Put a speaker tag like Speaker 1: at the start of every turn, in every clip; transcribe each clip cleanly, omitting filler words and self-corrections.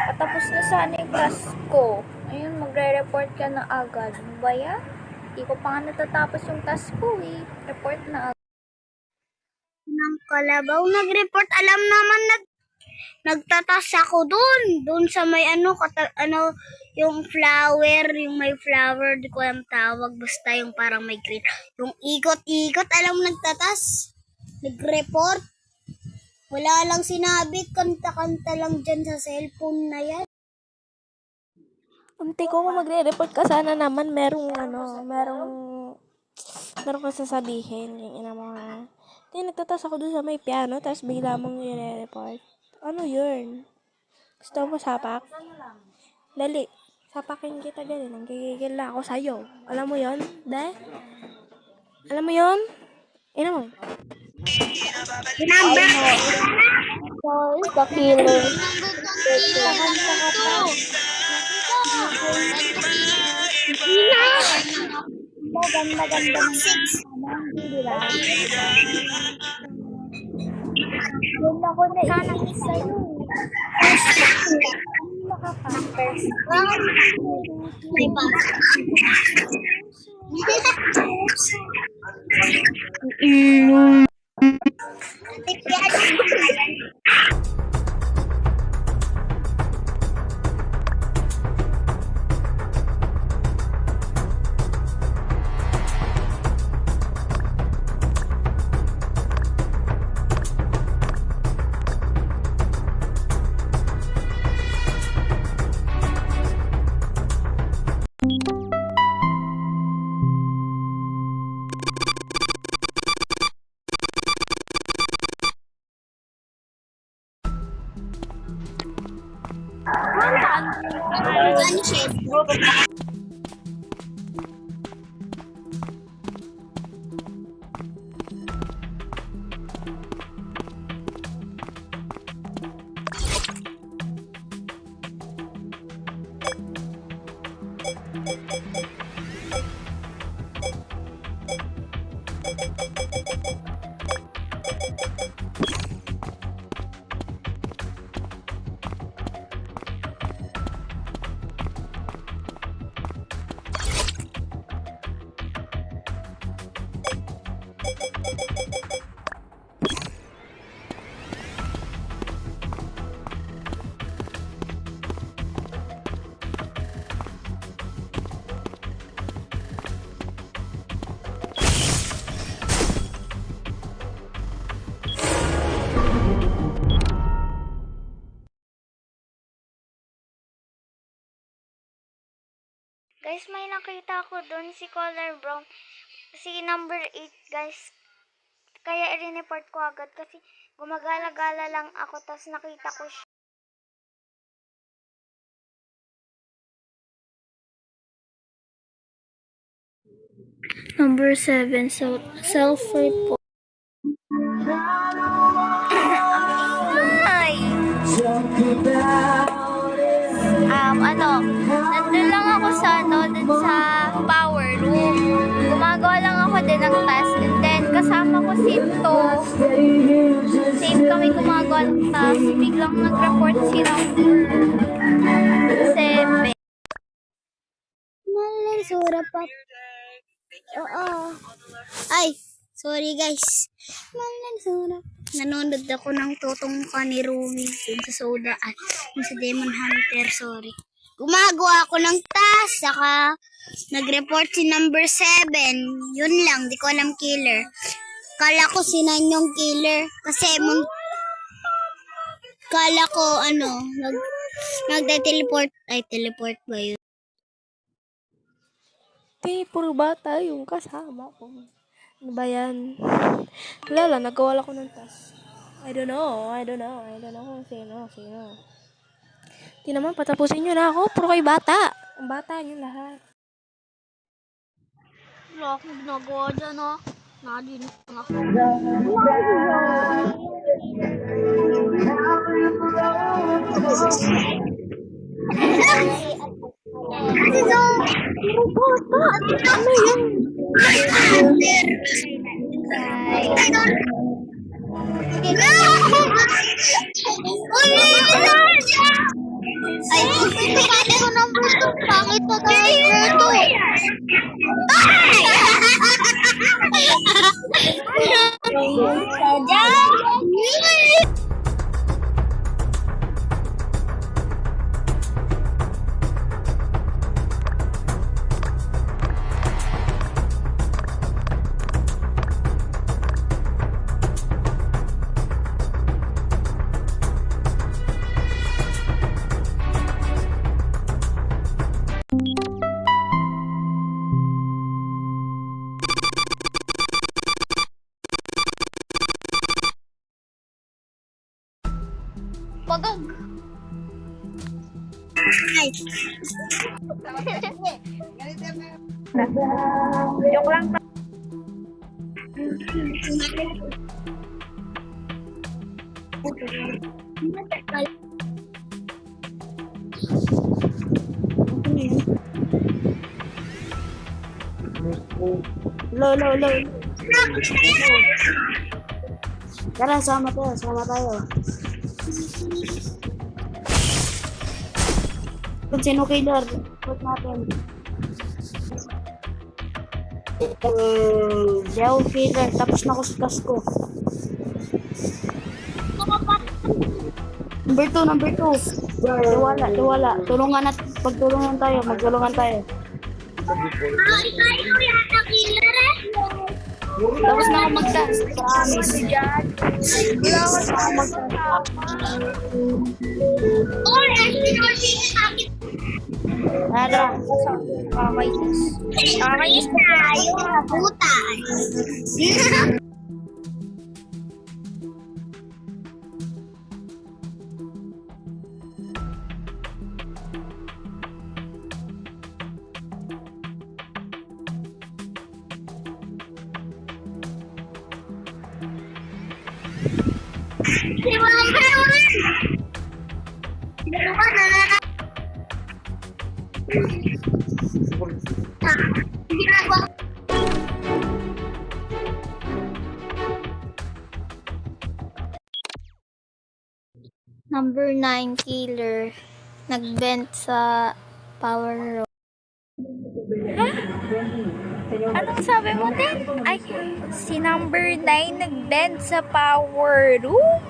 Speaker 1: Patapos na sana yung task ko. Ayun, magre-report ka na agad. Ano ba yan? Hindi ko pa nga natatapos yung task ko eh. Report na agad.
Speaker 2: Ng kalabaw nag-report. Alam naman nagtatas ako doon sa may yung flower, yung may flower, di ko alam tawag, basta yung parang may green, yung ikot-ikot, alam nagtatas, nag-report, wala lang sinabi, kanta-kanta lang dyan sa cellphone na yan.
Speaker 3: Unti ko kung magre-report ka sana naman merong ka sasabihin yung ina mo nga. Nagtatas ako doon sa may piano tapos bigla mong i-report. Ano yun? Gusto mo sapak? Dali. Sapakin kita dali. Nanggigigil na ako sa'yo. Alam mo yun? Alam mo yun? Ina mo.
Speaker 2: Number
Speaker 1: Sorry, the killer. Ganda-ganda ng diba? Doon ako naiinis sa'yo.
Speaker 2: Ano siya?
Speaker 4: Guys, may nakita ko doon si Color Brown. Si number 8, guys. Kaya i-report ko agad kasi gumagala-gala lang ako tapos nakita ko siya.
Speaker 2: Number 7, self-report.
Speaker 4: Ay! Nandun lang ako sa dun sa power room. Gumagawa lang ako din ng task. And then, kasama ko si To. Same kami gumagawa ng task. Biglang nag-report si number 7.
Speaker 2: Malay, sura pa. Oo. Ay, sorry guys. Malay, sura. Nanonood ako ng Totong ka ni Rumi. Yun sa Soda. Yun sa Demon Hunter, sorry. Gumagawa ako ng task. Saka, nag-report si number 7. Yun lang, di ko alam killer. Kala ko si Nan yung killer. Kasi, kala ko, nagde-teleport. Ay, teleport ba yun?
Speaker 3: Puro bata yung kasama ko. Ano ba yan? Lala, nagawa ko ng task. I don't know kung sino. Di naman, patapusin nyo na ako. Puro kayo bata. Ang bata nyo lahat.
Speaker 2: Wala akong ginagawa dyan, Nadinig na ako. Ano yan? Pangit na tayo. Sadya.
Speaker 4: Pagag.
Speaker 2: Ay.
Speaker 1: Joke lang.
Speaker 3: Lo. Tara, sama tayo. Kung sino killer, put natin. Di ako killer, tapos na ako sa task ko. Number 2. Tiwala. Pagtulungan tayo, magtulungan tayo. Tapos na ako mag-dance. Promise. Wala ako sa mag-dance. Tara.
Speaker 2: Kakainis tayo. Puta.
Speaker 4: Number 9 killer. Nag-vent sa power room.
Speaker 1: Anong sabi mo din? Ay, si number 9 nag-bend sa power room.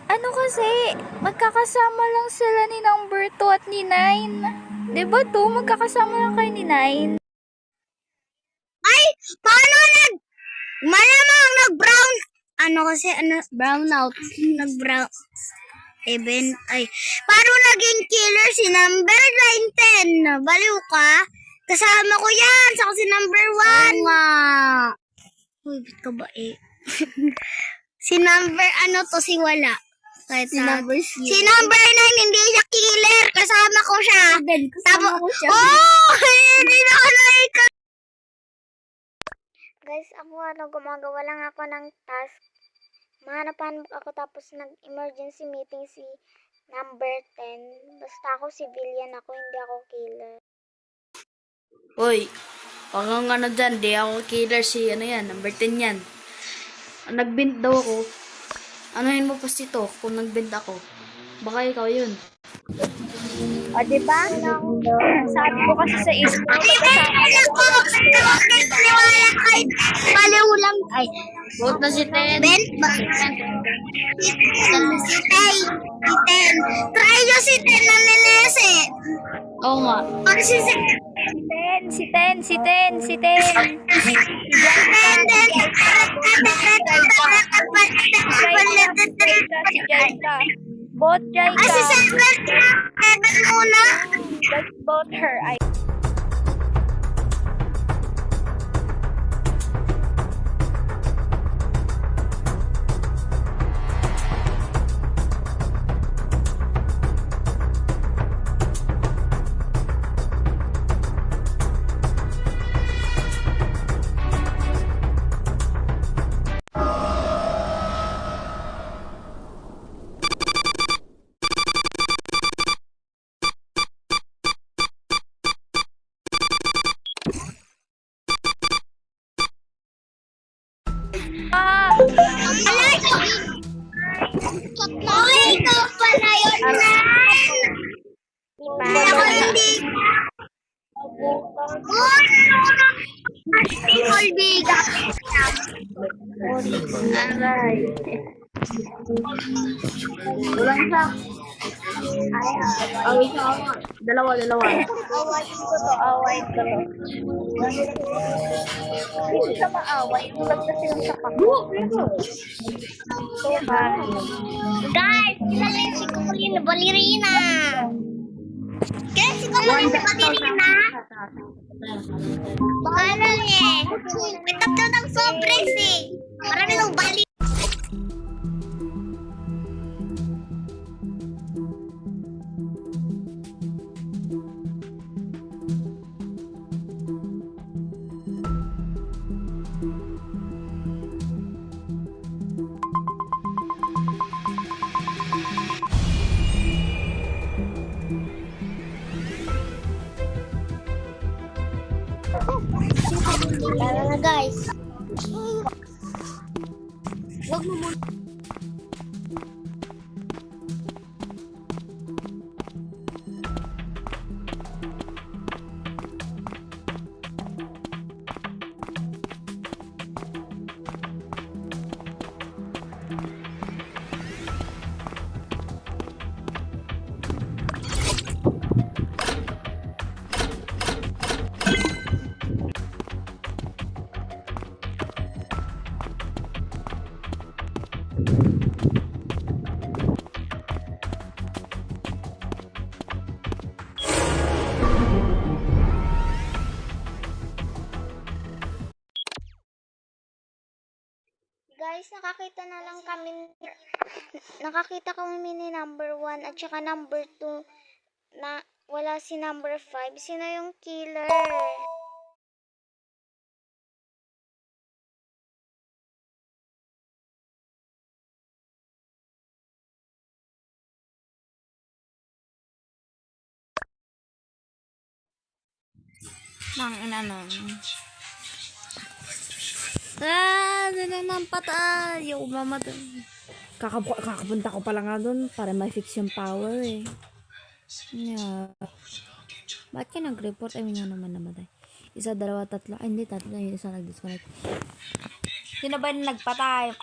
Speaker 1: Ano kasi, magkakasama lang sila ni number 2 at ni 9. Diba to? Magkakasama lang kayo ni 9.
Speaker 2: Ay, paano malamang nag-brown, brown out, nag-brown, event, paano naging killer si number 10? Baliw ka? Kasama ko yan, sa si number 1. Nga. Uy, ba't ka ba si number, si wala. Si number 9, hindi siya killer. Kasama ko siya. Tapos, hindi na ako naika.
Speaker 4: Guys, ako gumagawa lang ako ng task. Mahanapan ako tapos nag-emergency meeting si number 10. Basta ako civilian ako, hindi ako killer.
Speaker 3: Hoy, wag kang dyan, di ako killer si number 10 yan. Nag-bint daw ako. Anuhin mo pa ito kung nag-bint ako. Baka ikaw yun.
Speaker 1: O, diba? Sabi ko kasi sa isip ko,
Speaker 2: Niwala kay baliw lang.
Speaker 3: Vote na si Ten.
Speaker 2: Ben, si Ten. Try nyo si Ten na nilese.
Speaker 3: Oo nga.
Speaker 2: Pag si
Speaker 1: si Ten.
Speaker 2: Si
Speaker 1: Jaika. Both Jaika.
Speaker 2: si Seven muna.
Speaker 1: Let's vote her.
Speaker 2: Ikaw pala yun na. Ako hindi. Holding.
Speaker 4: Aray. Ulang sa. Away sa ako. Dalawa.
Speaker 1: Awayin ko to. Hindi siya maaway. Ulag kasi yung sapak. So,
Speaker 2: Guys, kilala yung si Kukulin na ballerina. Kaya si Kukulin na ballerina. Pangalan niya eh. May tatlo ng sobres eh. Marami ng bali. Tara na guys. Wag mo muna. Guys, nakakita kami ni number 1 at saka number 2 na wala si number 5. Sino yung killer?
Speaker 4: Nang ina nun.
Speaker 3: Ano naman patay? Yung mama doon. Kakapunta ko pala nga doon para ma-fix yung power eh. Yeah. Ba't ka nag-report? I mean, naman namatay. Isa, dalawa, tatlo. Ay, hindi, tatlo. Yung isa nag-disconnect. Sino ba yung nagpatay?